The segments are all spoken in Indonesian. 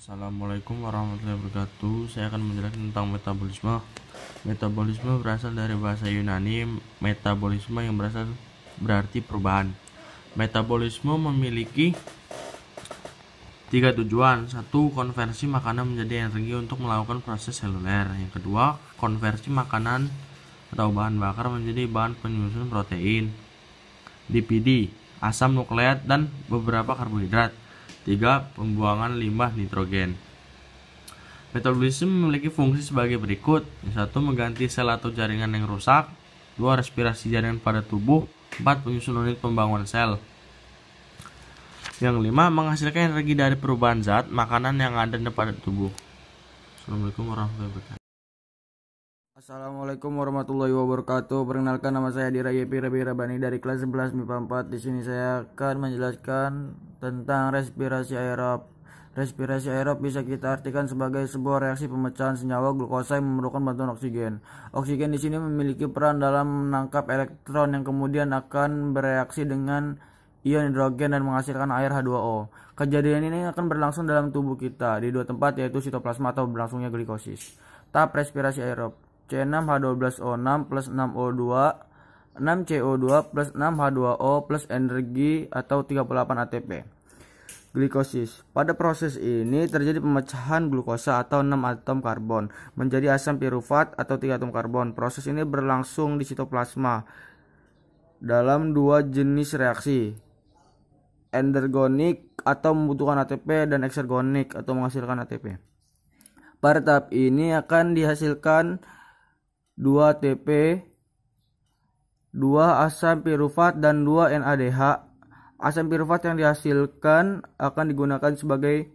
Assalamualaikum warahmatullahi wabarakatuh. Saya akan menjelaskan tentang metabolisme. Metabolisme berasal dari bahasa Yunani metabolisme yang berarti perubahan. Metabolisme memiliki 3 tujuan. 1. Konversi makanan menjadi energi untuk melakukan proses seluler. Yang kedua, konversi makanan atau bahan bakar menjadi bahan penyusun protein, lipid, asam nukleat, dan beberapa karbohidrat. 3. Pembuangan limbah nitrogen. Metabolisme memiliki fungsi sebagai berikut. Yang 1. Mengganti sel atau jaringan yang rusak. 2. Respirasi jaringan pada tubuh. 4. Penyusun unit pembangunan sel. Yang 5. Menghasilkan energi dari perubahan zat makanan yang ada pada tubuh. Assalamualaikum warahmatullahi wabarakatuh. Assalamualaikum warahmatullahi wabarakatuh. Perkenalkan, nama saya Dira Yepi Rabi Rabani dari kelas 11 MIPA 4. Di sini saya akan menjelaskan tentang respirasi aerob. Respirasi aerob bisa kita artikan sebagai sebuah reaksi pemecahan senyawa glukosa yang memerlukan bantuan oksigen. Oksigen di sini memiliki peran dalam menangkap elektron yang kemudian akan bereaksi dengan ion hidrogen dan menghasilkan air H2O. Kejadian ini akan berlangsung dalam tubuh kita di dua tempat, yaitu sitoplasma atau berlangsungnya glikosis. Tahap respirasi aerob: C6H12O6 plus 6O2, 6CO2 plus 6H2O plus energi atau 38 ATP. Glikosis. Pada proses ini terjadi pemecahan glukosa atau 6 atom karbon menjadi asam pirufat atau 3 atom karbon. Proses ini berlangsung di sitoplasma dalam dua jenis reaksi, endergonik atau membutuhkan ATP dan eksergonik atau menghasilkan ATP. Pada tahap ini akan dihasilkan 2 ATP, 2 asam pirufat, dan 2 NADH. Asam pirufat yang dihasilkan akan digunakan sebagai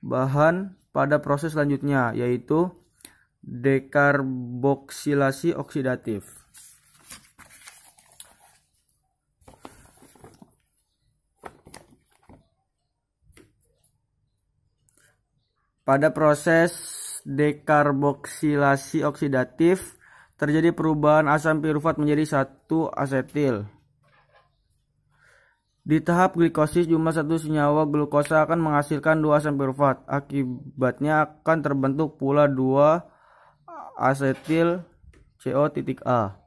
bahan pada proses selanjutnya, yaitu dekarboksilasi oksidatif. Pada proses dekarboksilasi oksidatif terjadi perubahan asam pirufat menjadi 1 asetil. Di tahap glikosis, jumlah satu senyawa glukosa akan menghasilkan 2 asam pirufat. Akibatnya akan terbentuk pula 2 asetil CO.A.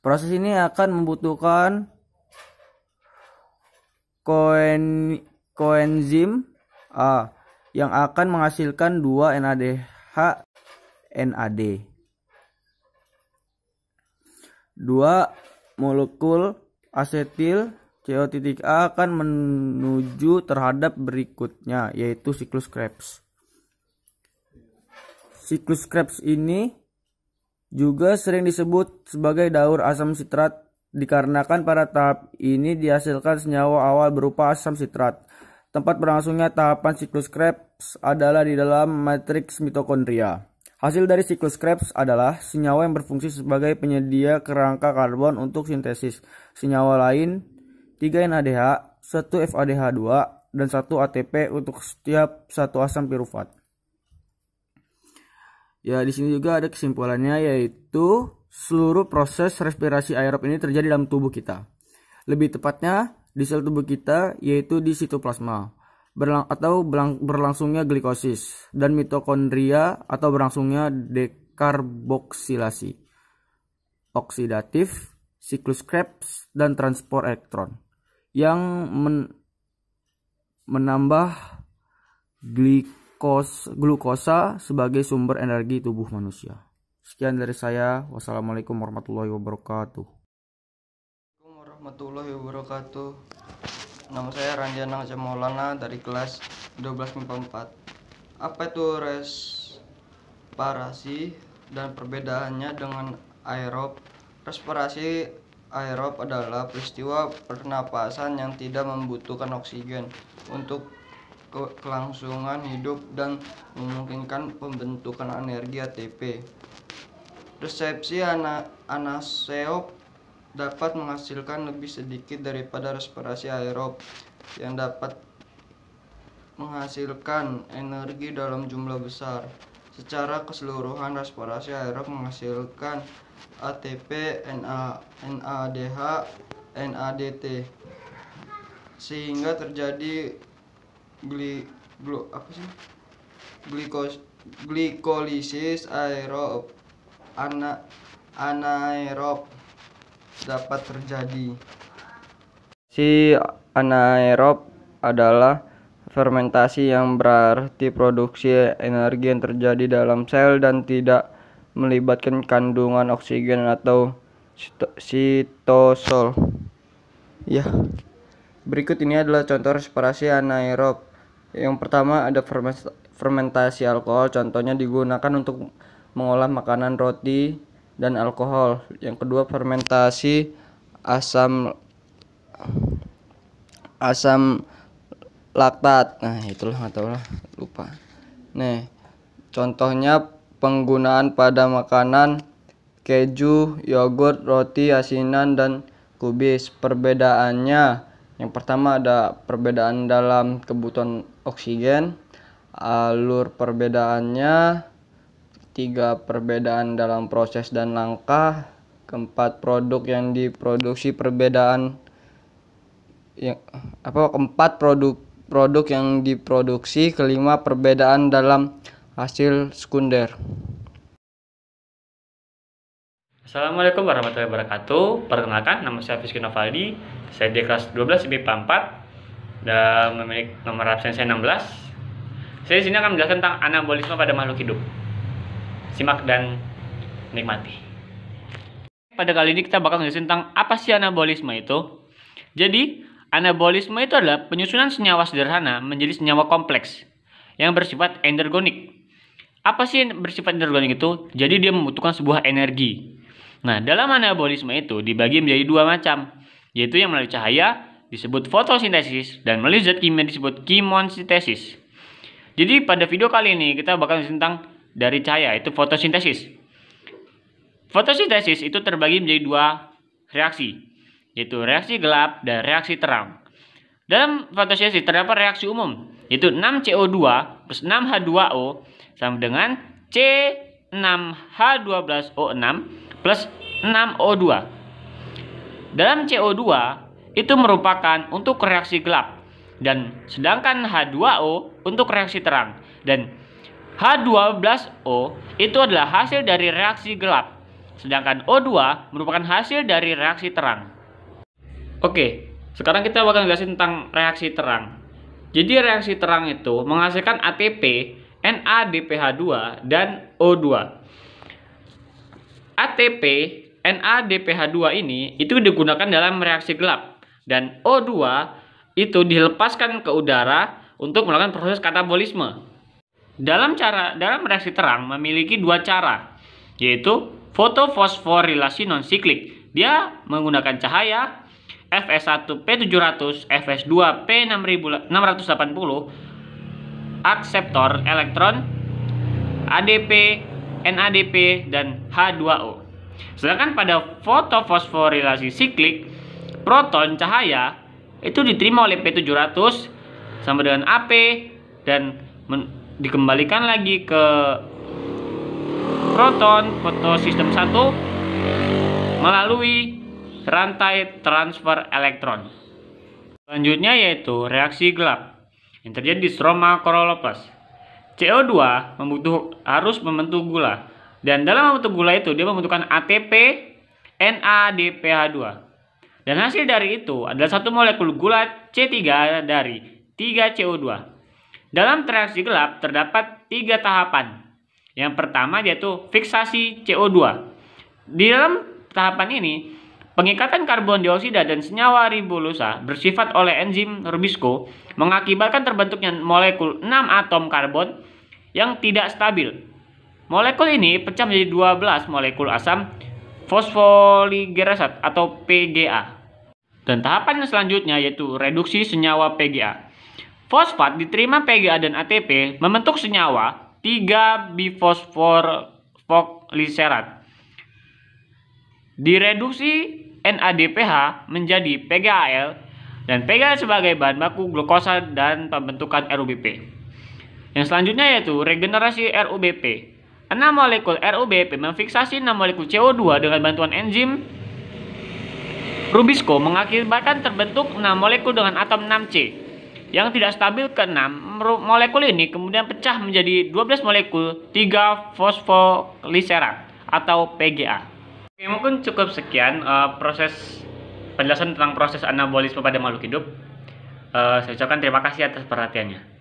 Proses ini akan membutuhkan koenzim A yang akan menghasilkan 2 NADH NAD. 2 molekul asetil CO.A akan menuju terhadap berikutnya, yaitu siklus Krebs. Siklus Krebs ini juga sering disebut sebagai daur asam sitrat dikarenakan pada tahap ini dihasilkan senyawa awal berupa asam sitrat. Tempat berlangsungnya tahapan siklus Krebs adalah di dalam matriks mitokondria. Hasil dari siklus Krebs adalah senyawa yang berfungsi sebagai penyedia kerangka karbon untuk sintesis senyawa lain, 3 NADH, 1 FADH2, dan 1 ATP untuk setiap 1 asam pirufat. Ya, di sini juga ada kesimpulannya, yaitu seluruh proses respirasi aerob ini terjadi dalam tubuh kita. Lebih tepatnya di sel tubuh kita, yaitu di sitoplasma, berlangsungnya glikosis, dan mitokondria atau berlangsungnya dekarboksilasi oksidatif, siklus Krebs, dan transport elektron yang menambah glukosa sebagai sumber energi tubuh manusia. Sekian dari saya. Wassalamualaikum warahmatullahi wabarakatuh. Nama saya Ranjana Maulana dari kelas 12 MIPA 4. Apa itu respirasi dan perbedaannya dengan aerob? Respirasi aerob adalah peristiwa pernapasan yang tidak membutuhkan oksigen untuk kelangsungan hidup dan memungkinkan pembentukan energi ATP. Resepsi anaerob dapat menghasilkan lebih sedikit daripada respirasi aerob yang dapat menghasilkan energi dalam jumlah besar. Secara keseluruhan, respirasi aerob menghasilkan ATP, NADH, NADT, sehingga terjadi gli, glo, apa sih? Glikos, glikolisis aerob, anaerob dapat terjadi. Si anaerob adalah fermentasi yang berarti produksi energi yang terjadi dalam sel dan tidak melibatkan kandungan oksigen atau sitosol. Ya, berikut ini adalah contoh respirasi anaerob. Yang pertama ada fermentasi alkohol, contohnya digunakan untuk mengolah makanan, roti, dan alkohol. Yang kedua fermentasi asam laktat. Nah, itulah atau lupa. Nih, contohnya penggunaan pada makanan keju, yogurt, roti, asinan, dan kubis. Perbedaannya, yang pertama ada perbedaan dalam kebutuhan oksigen. Alur perbedaannya, 3 perbedaan dalam proses dan langkah. 4 produk yang diproduksi perbedaan yang keempat produk yang diproduksi. 5 perbedaan dalam hasil sekunder. Assalamualaikum warahmatullahi wabarakatuh. Perkenalkan, nama saya Fiski Novaldi. Saya di kelas 12 IPA 4 dan memiliki nomor absen saya 16. Saya di sini akan menjelaskan tentang anabolisme pada makhluk hidup. Simak dan nikmati. Pada kali ini kita bakal menjelaskan tentang apa sih anabolisme itu. Jadi, anabolisme itu adalah penyusunan senyawa sederhana menjadi senyawa kompleks yang bersifat endergonik. Apa sih bersifat endergonik itu? Jadi dia membutuhkan sebuah energi. Nah, dalam anabolisme itu dibagi menjadi 2 macam, yaitu yang melalui cahaya disebut fotosintesis dan melalui zat kimia disebut kemosintesis. Jadi pada video kali ini kita bakal tentang dari cahaya, itu fotosintesis. Fotosintesis itu terbagi menjadi 2 reaksi, yaitu reaksi gelap dan reaksi terang. Dalam fotosintesis terdapat reaksi umum, yaitu 6CO2 plus 6H2O sama dengan C6H12O6 plus 6O2. Dalam CO2 itu merupakan untuk reaksi gelap, dan sedangkan H2O untuk reaksi terang, dan H12O itu adalah hasil dari reaksi gelap, sedangkan O2 merupakan hasil dari reaksi terang. Oke, sekarang kita bakal jelasin tentang reaksi terang. Jadi reaksi terang itu menghasilkan ATP, NADPH2, dan O2. ATP, NADPH2 ini itu digunakan dalam reaksi gelap, dan O2 itu dilepaskan ke udara untuk melakukan proses katabolisme. Dalam reaksi terang memiliki 2 cara, yaitu fotofosforilasi non-siklik. Dia menggunakan cahaya Fs1P700, Fs2P680, akseptor elektron, ADP, NADP, dan H2O. Sedangkan pada fotofosforilasi siklik, proton cahaya itu diterima oleh P700 sama dengan AP dan dikembalikan lagi ke proton fotosistem 1 melalui rantai transfer elektron. Selanjutnya yaitu reaksi gelap yang terjadi di stroma chloroplast. CO2 harus membentuk gula, dan dalam membentuk gula itu dia membutuhkan ATP, NADPH2. Dan hasil dari itu adalah 1 molekul gula C3 dari 3 CO2. Dalam reaksi gelap terdapat 3 tahapan. Yang pertama yaitu fiksasi CO2. Di dalam tahapan ini, pengikatan karbon dioksida dan senyawa ribosa bersifat oleh enzim Rubisco mengakibatkan terbentuknya molekul 6 atom karbon yang tidak stabil. Molekul ini pecah menjadi 12 molekul asam fosfoligerasat atau PGA. Dan tahapan selanjutnya yaitu reduksi senyawa PGA. Fosfat diterima PGA dan ATP membentuk senyawa 3-bifosforgliserat. Direduksi NADPH menjadi PGAL dan PGAL sebagai bahan baku glukosa dan pembentukan RUBP. Yang selanjutnya yaitu regenerasi RUBP. 6 molekul RUBP memfiksasi 6 molekul CO2 dengan bantuan enzim Rubisco mengakibatkan terbentuk 6 molekul dengan atom 6C. Yang tidak stabil ke-6, molekul ini kemudian pecah menjadi 12 molekul 3 fosfoliserat atau PGA. Oke, mungkin cukup sekian proses penjelasan tentang proses anabolisme pada makhluk hidup. Saya ucapkan terima kasih atas perhatiannya.